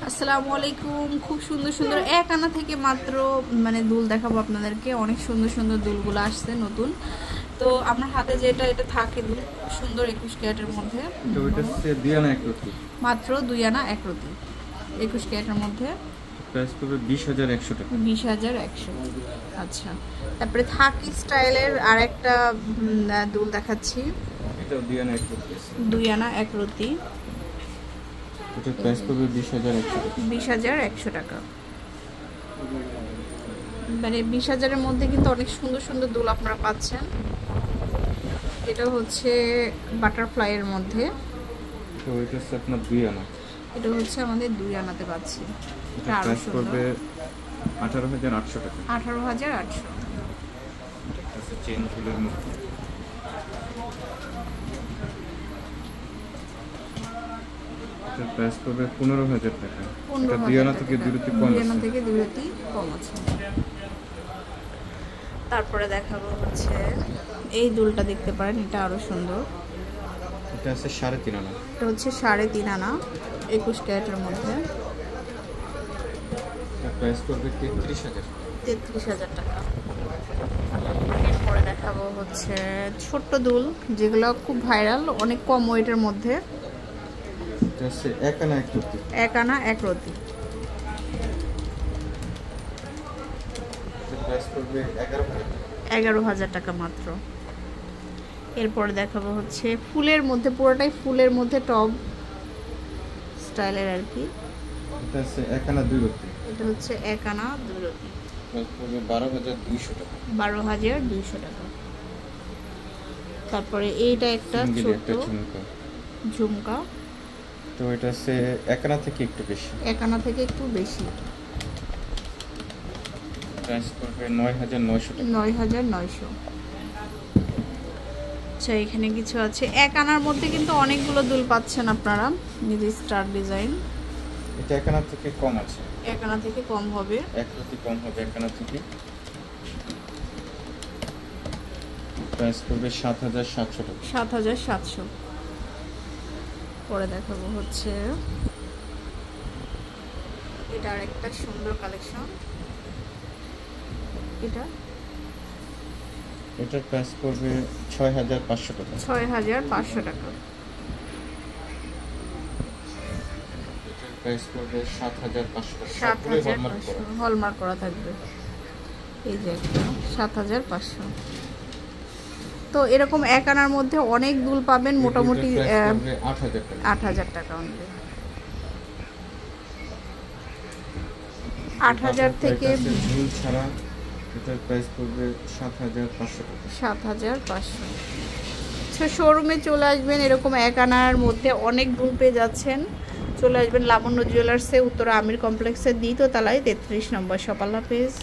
আসসালামু আলাইকুম। খুব সুন্দর সুন্দর এক আনা থেকে মাত্র দুল দেখাবো আপনাদেরকে। অনেক সুন্দর সুন্দর দুলগুলো আসছে নতুন। তো আমার হাতে যেটা এটা থাকে দুল সুন্দর 21 ক্যারেটের মধ্যে, তো এটা হচ্ছে 2 আনা 1 রতি, মাত্র 2 আনা 1 রতি 21 ক্যারেটের মধ্যে। প্রাইস পড়বে 20,100 টাকা। 20,100। আচ্ছা, তারপরে থাকি স্টাইলের আরেকটা দুল দেখাচ্ছি। এটা 2 আনা 1 রতি, 2 আনা 1 রতি। এটা প্রাইস পড়বে 20,100 টাকা। 20,100 টাকা। 20,000-এর মধ্যে কিন্তু অনেক সুন্দর সুন্দর দুল আপনারা পাচ্ছেন। এটা হচ্ছে বাটারফ্লাই এর মধ্যে। তো এটা হচ্ছে আপনার 2 আনা। এটা হচ্ছে আমাদের 2 আনাতে পাচ্ছি। এটা প্রাইস পড়বে 18,800 টাকা। 18,800। এটা হচ্ছে চেন ফুলের মধ্যে। এটা প্রাইস পড়বে 15,000 টাকা। এটা 2 আনা থেকে 2 রতি কম আছে। 2 আনা থেকে 2 রতি কম আছে। তারপরে দেখাবো হচ্ছে এই দুলটা, দেখতে পারেন এটা আরো সুন্দর। এটা আছে 3.5 আনা। এটা হচ্ছে 3.5 আনা 21 ক্যারেটের মধ্যে। এটা প্রাইস পড়বে 33,000। 33,000 টাকা। এরপরে দেখাবো হচ্ছে ছোট্ট দুল, যেগুলো খুব ভাইরাল, অনেক কম ওয়েটের মধ্যে। এটা হচ্ছে 1 আনা 1 রতি। 1 আনা 1 রতি। এটা প্রাইস পড়বে 11,000 টাকা। 11,000 টাকা মাত্র। এরপরে দেখাবো হচ্ছে ফুলের মধ্যে, পুরোটাই ফুলের মধ্যে টপ স্টাইলের আর কি। এটা হচ্ছে 1 আনা 2 রতি। এটা হচ্ছে 1 আনা 2 রতি। প্রাইস পড়বে 12,200 টাকা। 12,200 টাকা। তারপরে এইটা একটা ছোট ঝুমকা। তো এটা হচ্ছে 1 আনা থেকে একটু বেশি। 1 আনা থেকে একটু বেশি। প্রাইস পড়বে 9,900 টাকা। 9,900। আচ্ছা, এখানে কিছু আছে 1 আনার মধ্যে, কিন্তু অনেকগুলো দুল পাচ্ছেন আপনারা। নিজে স্টার ডিজাইন। এটা 1 আনা থেকে কম আছে। 1 আনা থেকে কম হবে। 1 রতি কম হবে 1 আনা থেকে। প্রাইস পড়বে 7,700 টাকা। 7,700। পরে দেখাবো হচ্ছে এটা আরেকটা সুন্দর কালেকশন। এটার প্রাইস পড়বে 6,500 টাকা। 6,500 টাকা। এটার প্রাইস পড়বে 7,500 টাকা। 7,500 হলমার্ক করা থাকবে। এই যে একটা 7,500। তো এরকম 1 আনার মধ্যে অনেক দুল পাবেন, মোটামুটি 8,000 টাকা। 8,000 টাকা অনলি। 8,000 থেকে দুল ছাড়া এটার প্রাইস পড়বে 7,500 টাকা। 7,500। আচ্ছা, শোরুমে চলে আসবেন, এরকম 1 আনার মধ্যে অনেক দুল পেয়ে যাচ্ছেন। চলে আসবেন লাবণ্য জুয়েলার্সে, উত্তরা আমির কমপ্লেক্সের 2য় তলায় 33 নম্বর শপ। আল্লাহ হাফেজ।